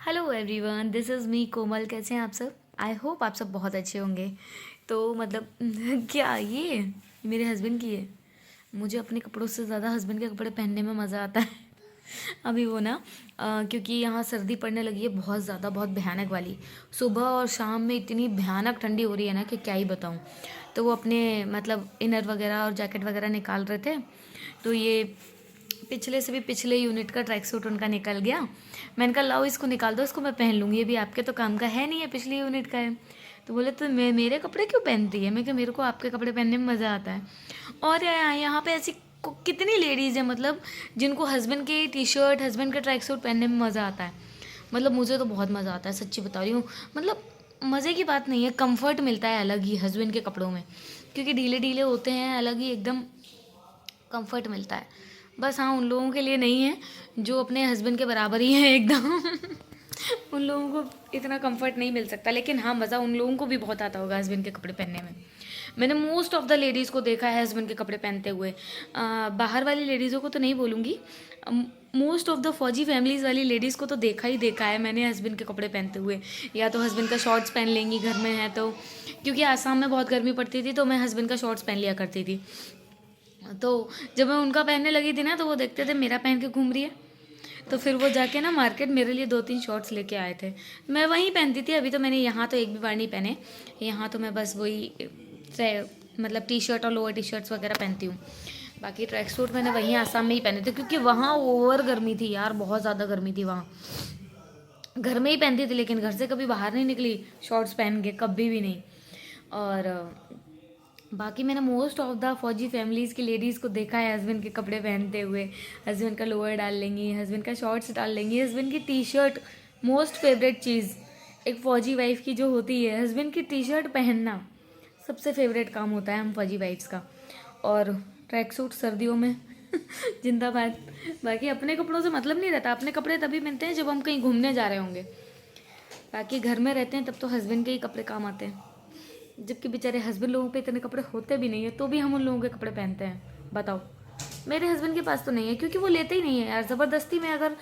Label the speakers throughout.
Speaker 1: Hello everyone, this is me Komal. कैसे हैं आप सब? आई होप आप सब बहुत अच्छे होंगे। तो मतलब क्या ये मेरे हस्बैंड की है। मुझे अपने कपड़ों से ज़्यादा हस्बैंड के कपड़े पहनने में मज़ा आता है। अभी वो ना क्योंकि यहाँ सर्दी पड़ने लगी है बहुत ज़्यादा, बहुत भयानक वाली। सुबह और शाम में इतनी भयानक ठंडी हो रही है ना कि क्या ही बताऊँ। तो वो अपने मतलब इनर वगैरह और जैकेट वगैरह निकाल रहे थे। तो ये पिछले से भी पिछले यूनिट का ट्रैक सूट उनका निकल गया। मैंने कहा लाओ इसको निकाल दो, इसको मैं पहन लूँगी, ये भी आपके तो काम का है नहीं है, पिछले यूनिट का है। तो बोले तो मैं मेरे कपड़े क्यों पहनती है? मैं कहा मेरे को आपके कपड़े पहनने में मज़ा आता है। और यहाँ पे ऐसी कितनी लेडीज़ हैं मतलब जिनको हस्बैंड के टी शर्ट, हस्बैंड का ट्रैक सूट पहनने में मज़ा आता है। मतलब मुझे तो बहुत मज़ा आता है, सच्ची बता रही हूँ। मतलब मज़े की बात नहीं है, कंफर्ट मिलता है अलग ही हस्बैंड के कपड़ों में, क्योंकि ढीले ढीले होते हैं, अलग ही एकदम कंफर्ट मिलता है। बस हाँ, उन लोगों के लिए नहीं है जो अपने हस्बैंड के बराबर ही हैं एकदम। उन लोगों को इतना कंफर्ट नहीं मिल सकता, लेकिन हाँ मज़ा उन लोगों को भी बहुत आता होगा हस्बैंड के कपड़े पहनने में। मैंने मोस्ट ऑफ द लेडीज़ को देखा है हस्बैंड के कपड़े पहनते हुए। बाहर वाली लेडीज़ों को तो नहीं बोलूँगी, मोस्ट ऑफ द फौजी फैमिलीज़ वाली लेडीज़ को तो देखा ही देखा है मैंने हस्बैंड के कपड़े पहनते हुए। या तो हस्बैंड का शॉर्ट्स पहन लेंगी घर में है तो, क्योंकि आसाम में बहुत गर्मी पड़ती थी तो मैं हस्बैंड का शॉर्ट्स पहन लिया करती थी। तो जब मैं उनका पहनने लगी थी ना तो वो देखते थे मेरा पहन के घूम रही है, तो फिर वो जाके ना मार्केट मेरे लिए 2-3 शॉर्ट्स लेके आए थे। मैं वहीं पहनती थी। अभी तो मैंने यहाँ तो एक भी बार नहीं पहने। यहाँ तो मैं बस वही मतलब टी शर्ट और लोअर टी शर्ट्स वगैरह पहनती हूँ। बाकी ट्रैक सूट मैंने वहीं आसाम में ही पहने थे, क्योंकि वहाँ ओवर गर्मी थी यार, बहुत ज़्यादा गर्मी थी वहाँ। घर में ही पहनती थी, लेकिन घर से कभी बाहर नहीं निकली शॉर्ट्स पहन के, कभी भी नहीं। और बाकी मैंने मोस्ट ऑफ द फौजी फैमिलीज़ की लेडीज़ को देखा है हस्बैंड के कपड़े पहनते हुए। हस्बैंड का लोअर डाल लेंगी, हस्बैंड का शॉर्ट्स डाल लेंगी, हस्बैंड की टी शर्ट। मोस्ट फेवरेट चीज़ एक फ़ौजी वाइफ की जो होती है, हस्बैंड की टी शर्ट पहनना सबसे फेवरेट काम होता है हम फौजी वाइफ्स का। और ट्रैक सूट सर्दियों में जिंदाबाद। बाकी अपने कपड़ों से मतलब नहीं रहता, अपने कपड़े तभी पहनते हैं जब हम कहीं घूमने जा रहे होंगे। बाकी घर में रहते हैं तब तो हस्बैंड के ही कपड़े काम आते हैं। जबकि बेचारे हस्बैंड लोगों पे इतने कपड़े होते भी नहीं है, तो भी हम उन लोगों के कपड़े पहनते हैं। बताओ। मेरे हस्बैंड के पास तो नहीं है, क्योंकि वो लेते ही नहीं है यार। ज़बरदस्ती में अगर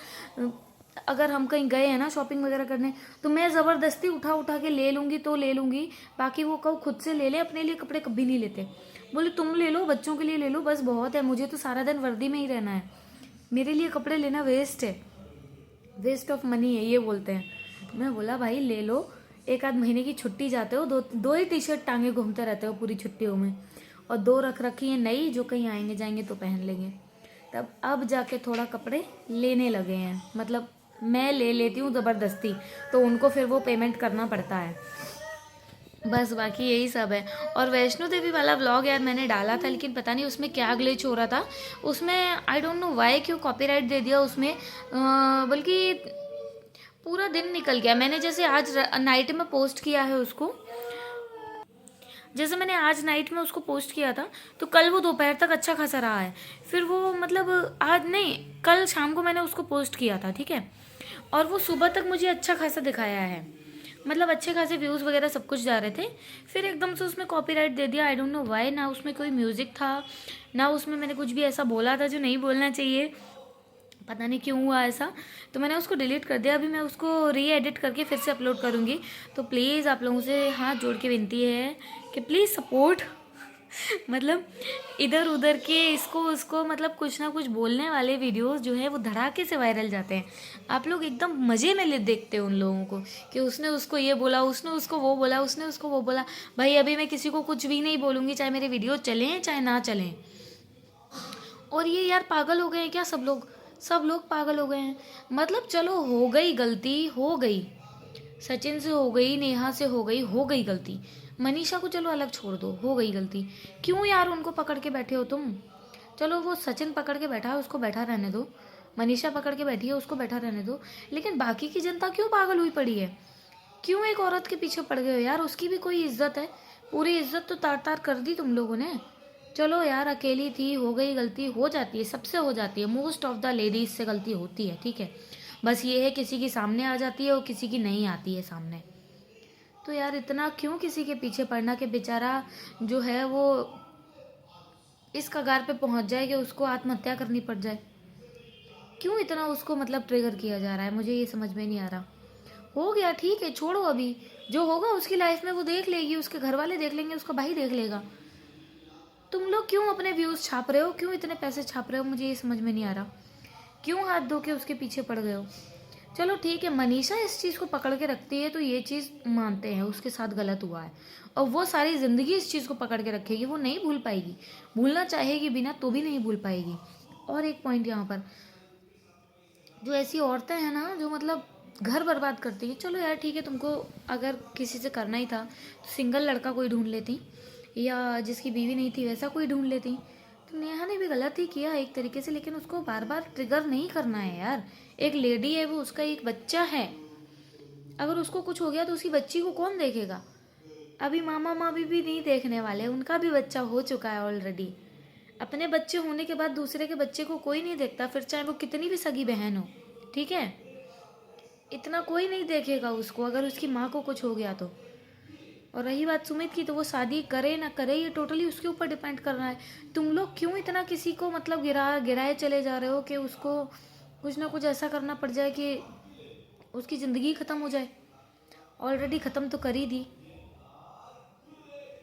Speaker 1: अगर हम कहीं गए हैं ना शॉपिंग वगैरह करने, तो मैं ज़बरदस्ती उठा उठा के ले लूँगी तो ले लूँगी। बाकी वो कहो खुद से ले ले, अपने लिए कपड़े कभी नहीं लेते। बोले तुम ले लो, बच्चों के लिए ले लो, बस बहुत है, मुझे तो सारा दिन वर्दी में ही रहना है। मेरे लिए कपड़े लेना वेस्ट है, वेस्ट ऑफ मनी है, ये बोलते हैं। मैं बोला भाई ले लो, एक आध महीने की छुट्टी जाते हो, दो दो ही टी शर्ट टांगे घूमते रहते हो पूरी छुट्टियों में, और दो रख रखी है नई जो कहीं आएंगे जाएंगे तो पहन लेंगे। तब अब जाके थोड़ा कपड़े लेने लगे हैं, मतलब मैं ले लेती हूँ ज़बरदस्ती, तो उनको फिर वो पेमेंट करना पड़ता है। बस बाकी यही सब है। और वैष्णो देवी वाला व्लॉग यार मैंने डाला था, लेकिन पता नहीं उसमें क्या ग्लिच हो रहा था। उसमें आई डोंट नो वाई क्यों कॉपीराइट दे दिया उसमें। बल्कि पूरा दिन निकल गया। मैंने जैसे आज नाइट में पोस्ट किया है उसको, जैसे मैंने आज नाइट में उसको पोस्ट किया था, तो कल वो दोपहर तक अच्छा खासा रहा है। फिर वो मतलब आज नहीं, कल शाम को मैंने उसको पोस्ट किया था, ठीक है। और वो सुबह तक मुझे अच्छा खासा दिखाया है, मतलब अच्छे खासे व्यूज़ वगैरह सब कुछ जा रहे थे। फिर एकदम से उसमें कॉपीराइट दे दिया, आई डोंट नो वाई। ना उसमें कोई म्यूज़िक था, ना उसमें मैंने कुछ भी ऐसा बोला था जो नहीं बोलना चाहिए, पता नहीं क्यों हुआ ऐसा। तो मैंने उसको डिलीट कर दिया। अभी मैं उसको री एडिट करके फिर से अपलोड करूँगी। तो प्लीज़ आप लोगों से हाथ जोड़ के विनती है कि प्लीज़ सपोर्ट। मतलब इधर उधर के इसको उसको मतलब कुछ ना कुछ बोलने वाले वीडियोस जो है वो धड़ाके से वायरल जाते हैं। आप लोग एकदम मज़े में ले देखते हो उन लोगों को कि उसने उसको ये बोला, उसने उसको वो बोला, उसने उसको वो बोला। भाई अभी मैं किसी को कुछ भी नहीं बोलूँगी, चाहे मेरे वीडियो चलें चाहे ना चलें। और ये यार पागल हो गए हैं क्या सब लोग? सब लोग पागल हो गए हैं। मतलब चलो हो गई गलती, हो गई, सचिन से हो गई, नेहा से हो गई गलती। मनीषा को चलो अलग छोड़ दो, हो गई गलती। क्यों यार उनको पकड़ के बैठे हो तुम? चलो वो सचिन पकड़ के बैठा है, उसको बैठा रहने दो। मनीषा पकड़ के बैठी है, उसको बैठा रहने दो। लेकिन बाकी की जनता क्यों पागल हुई पड़ी है? क्यों एक औरत के पीछे पड़ गए हो यार? उसकी भी कोई इज्जत है? पूरी इज्जत तो तार तार कर दी तुम लोगों ने। चलो यार अकेली थी, हो गई गलती, हो जाती है, सबसे हो जाती है। मोस्ट ऑफ द लेडीज से गलती होती है, ठीक है। बस ये है किसी की सामने आ जाती है और किसी की नहीं आती है सामने। तो यार इतना क्यों किसी के पीछे पड़ना कि बेचारा जो है वो इस कगार पे पहुंच जाए कि उसको आत्महत्या करनी पड़ जाए। क्यों इतना उसको मतलब ट्रिगर किया जा रहा है? मुझे ये समझ में नहीं आ रहा। हो गया, ठीक है, छोड़ो। अभी जो होगा उसकी लाइफ में वो देख लेगी, उसके घर वाले देख लेंगे, उसका भाई देख लेगा। तुम लोग क्यों अपने व्यूज छाप रहे हो, क्यों इतने पैसे छाप रहे हो, मुझे ये समझ में नहीं आ रहा। क्यों हाथ धो के उसके पीछे पड़ गए हो। चलो ठीक है, मनीषा इस चीज़ को पकड़ के रखती है तो ये चीज़ मानते हैं उसके साथ गलत हुआ है, और वो सारी ज़िंदगी इस चीज़ को पकड़ के रखेगी, वो नहीं भूल पाएगी। भूलना चाहेगी बिना तो भी नहीं भूल पाएगी। और एक पॉइंट यहाँ पर, जो ऐसी औरतें हैं ना जो मतलब घर बर्बाद करती हैं। चलो यार ठीक है, तुमको अगर किसी से करना ही था तो सिंगल लड़का कोई ढूंढ लेती, या जिसकी बीवी नहीं थी वैसा कोई ढूंढ लेती। तो नेहा ने भी गलत ही किया एक तरीके से, लेकिन उसको बार बार ट्रिगर नहीं करना है यार। एक लेडी है वो, उसका एक बच्चा है, अगर उसको कुछ हो गया तो उसकी बच्ची को कौन देखेगा। अभी मामा मामी भी नहीं देखने वाले, उनका भी बच्चा हो चुका है ऑलरेडी। अपने बच्चे होने के बाद दूसरे के बच्चे को कोई नहीं देखता, फिर चाहे वो कितनी भी सगी बहन हो, ठीक है, इतना कोई नहीं देखेगा उसको अगर उसकी माँ को कुछ हो गया तो। और रही बात सुमित की, तो वो शादी करे ना करे ये टोटली उसके ऊपर डिपेंड कर रहा है। तुम लोग क्यों इतना किसी को मतलब गिराए चले जा रहे हो कि उसको कुछ ना कुछ ऐसा करना पड़ जाए कि उसकी ज़िंदगी ख़त्म हो जाए। ऑलरेडी ख़त्म तो कर ही दी,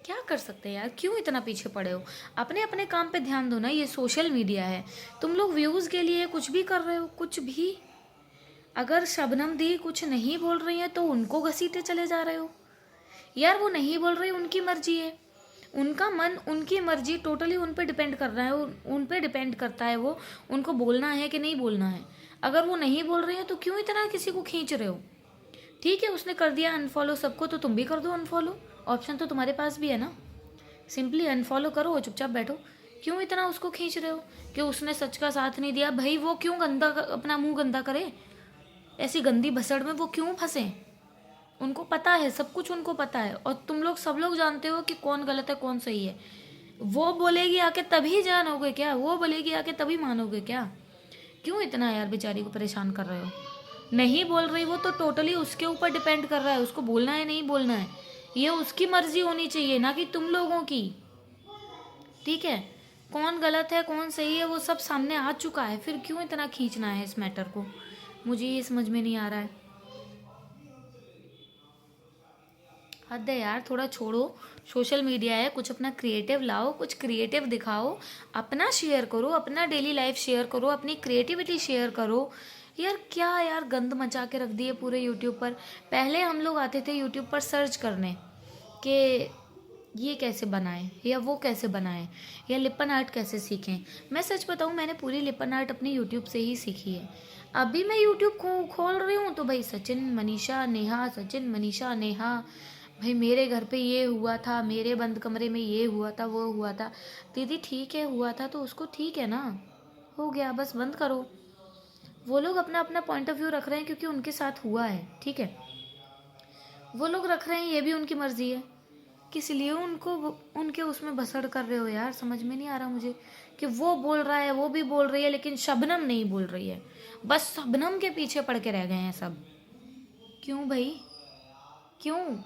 Speaker 1: क्या कर सकते हैं यार, क्यों इतना पीछे पड़े हो। अपने अपने काम पे ध्यान दो ना, ये सोशल मीडिया है, तुम लोग व्यूज़ के लिए कुछ भी कर रहे हो, कुछ भी। अगर शबनम दी कुछ नहीं बोल रही है तो उनको घसीटे चले जा रहे हो यार। वो नहीं बोल रही, उनकी मर्जी है, उनका मन, उनकी मर्जी, टोटली उन पे डिपेंड कर रहा है, उन पे डिपेंड करता है वो, उनको बोलना है कि नहीं बोलना है। अगर वो नहीं बोल रही है तो क्यों इतना किसी को खींच रहे हो। ठीक है, उसने कर दिया अनफॉलो सबको, तो तुम भी कर दो अनफॉलो, ऑप्शन तो तुम्हारे पास भी है ना। सिंपली अनफॉलो करो, चुपचाप बैठो। क्यों इतना उसको खींच रहे हो कि उसने सच का साथ नहीं दिया। भाई वो क्यों गंदा, अपना मुंह गंदा करे, ऐसी गंदी भसड़ में वो क्यों फंसे। उनको पता है, सब कुछ उनको पता है, और तुम लोग सब लोग जानते हो कि कौन गलत है कौन सही है। वो बोलेगी आके तभी जानोगे क्या, वो बोलेगी आके तभी मानोगे क्या। क्यों इतना यार बेचारी को परेशान कर रहे हो। नहीं बोल रही वो तो टोटली उसके ऊपर डिपेंड कर रहा है, उसको बोलना है नहीं बोलना है, ये उसकी मर्जी होनी चाहिए, ना कि तुम लोगों की। ठीक है, कौन गलत है कौन सही है वो सब सामने आ चुका है, फिर क्यों इतना खींचना है इस मैटर को, मुझे ये समझ में नहीं आ रहा है। हद है यार, थोड़ा छोड़ो। सोशल मीडिया है, कुछ अपना क्रिएटिव लाओ, कुछ क्रिएटिव दिखाओ, अपना शेयर करो, अपना डेली लाइफ शेयर करो, अपनी क्रिएटिविटी शेयर करो। यार क्या यार, गंद मचा के रख दिए पूरे यूट्यूब पर। पहले हम लोग आते थे यूट्यूब पर सर्च करने कि ये कैसे बनाएं या वो कैसे बनाएं या लिपन आर्ट कैसे सीखें। मैं सच बताऊं, मैंने पूरी लिपन आर्ट अपनी यूट्यूब से ही सीखी है। अभी मैं यूट्यूब खोल रही हूँ तो भाई सचिन मनीषा नेहा, सचिन मनीषा नेहा। भाई मेरे घर पे ये हुआ था, मेरे बंद कमरे में ये हुआ था, वो हुआ था। दीदी ठीक है, हुआ था तो उसको ठीक है ना, हो गया, बस बंद करो। वो लोग अपना अपना पॉइंट ऑफ व्यू रख रहे हैं क्योंकि उनके साथ हुआ है, ठीक है, वो लोग रख रहे हैं, ये भी उनकी मर्जी है। किस लिए उनको उनके उसमें बसड़ कर रहे हो यार, समझ में नहीं आ रहा मुझे। कि वो बोल रहा है, वो भी बोल रही है, लेकिन शबनम नहीं बोल रही है, बस शबनम के पीछे पड़ के रह गए हैं सब। क्यों भाई, क्यों।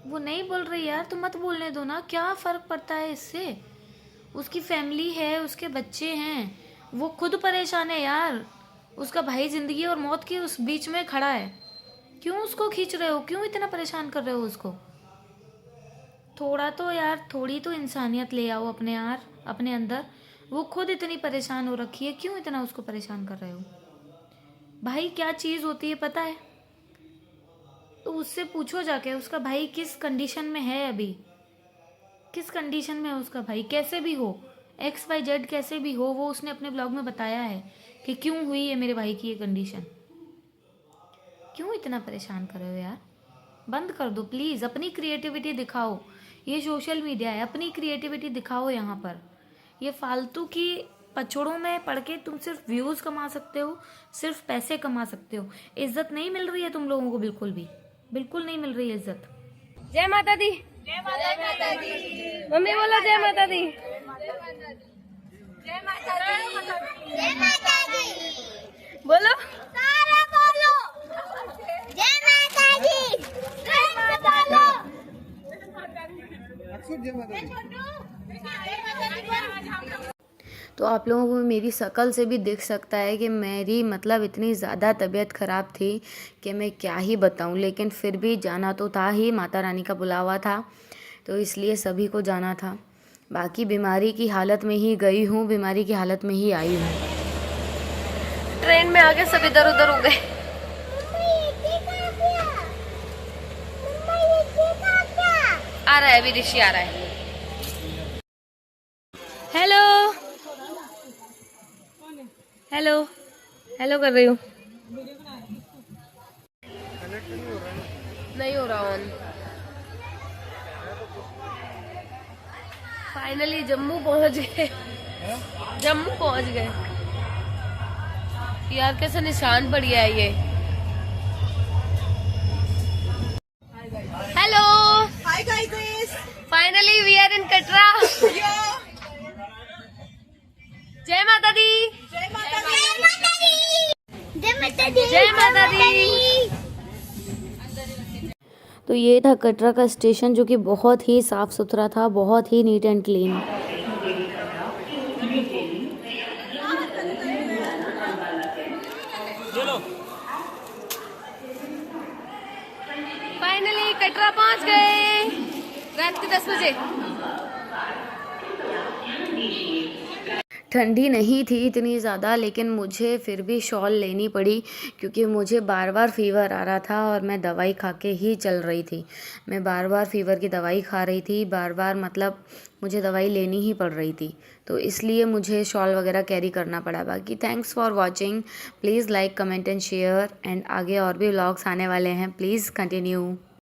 Speaker 1: वो नहीं बोल रही यार तो मत बोलने दो ना, क्या फ़र्क पड़ता है इससे। उसकी फैमिली है, उसके बच्चे हैं, वो खुद परेशान है यार। उसका भाई ज़िंदगी और मौत के उस बीच में खड़ा है, क्यों उसको खींच रहे हो, क्यों इतना परेशान कर रहे हो उसको। थोड़ा तो यार, थोड़ी तो इंसानियत ले आओ अपने यार, अपने अंदर। वो खुद इतनी परेशान हो रखी है, क्यों इतना उसको परेशान कर रहे हो। भाई क्या चीज़ होती है पता है, तो उससे पूछो जाके उसका भाई किस कंडीशन में है अभी, किस कंडीशन में है उसका भाई। कैसे भी हो, XYZ कैसे भी हो, वो उसने अपने ब्लॉग में बताया है कि क्यों हुई है मेरे भाई की ये कंडीशन। क्यों इतना परेशान कर रहे हो यार, बंद कर दो प्लीज़। अपनी क्रिएटिविटी दिखाओ, ये सोशल मीडिया है, अपनी क्रिएटिविटी दिखाओ यहाँ पर। ये फालतू की पछड़ों में पढ़ के तुम सिर्फ व्यूज़ कमा सकते हो, सिर्फ पैसे कमा सकते हो। इज्जत नहीं मिल रही है तुम लोगों को, बिल्कुल भी, बिल्कुल नहीं मिल रही है इज्जत।
Speaker 2: जय माता दी, जय माता दी। मम्मी बोलो जय माता दी, जय माता दी, जय माता दी। बोलो सारे बोलो जय माता दी, जय माता दी।
Speaker 3: अक्सर जय माता दी।
Speaker 1: तो आप लोगों को मेरी शक्ल से भी दिख सकता है कि मेरी मतलब इतनी ज़्यादा तबीयत ख़राब थी कि मैं क्या ही बताऊं, लेकिन फिर भी जाना तो था ही, माता रानी का बुलावा था तो इसलिए सभी को जाना था। बाकी बीमारी की हालत में ही गई हूँ, बीमारी की हालत में ही आई हूँ।
Speaker 3: ट्रेन में आके सब इधर उधर हो गए। आ रहा है अभी, ऋषि आ रहा है। हेलो हेलो हेलो कर रही हूँ। नहीं हो रहा ऑन। फाइनली जम्मू पहुंच गए। जम्मू पहुंच गए यार, कैसे निशान पड़ गया है ये। Hello
Speaker 4: Hi guys.
Speaker 3: Finally we are in Katra.
Speaker 4: Yeah.
Speaker 3: जय माता दी।
Speaker 4: जय माता दी.
Speaker 2: जय माता दी।
Speaker 3: जय माता दी।
Speaker 1: तो ये था कटरा का स्टेशन, जो कि बहुत ही साफ़ सुथरा था, बहुत ही neat and clean.
Speaker 3: Finally Katra पहुंच गए रात के 10 बजे।
Speaker 1: ठंडी नहीं थी इतनी ज़्यादा, लेकिन मुझे फिर भी शॉल लेनी पड़ी क्योंकि मुझे बार बार फ़ीवर आ रहा था और मैं दवाई खा के ही चल रही थी। मैं बार बार फ़ीवर की दवाई खा रही थी, बार बार मतलब मुझे दवाई लेनी ही पड़ रही थी, तो इसलिए मुझे शॉल वगैरह कैरी करना पड़ा। बाकी thanks for watching, please like comment and share, and आगे और भी व्लॉग्स आने वाले हैं, प्लीज़ कंटिन्यू।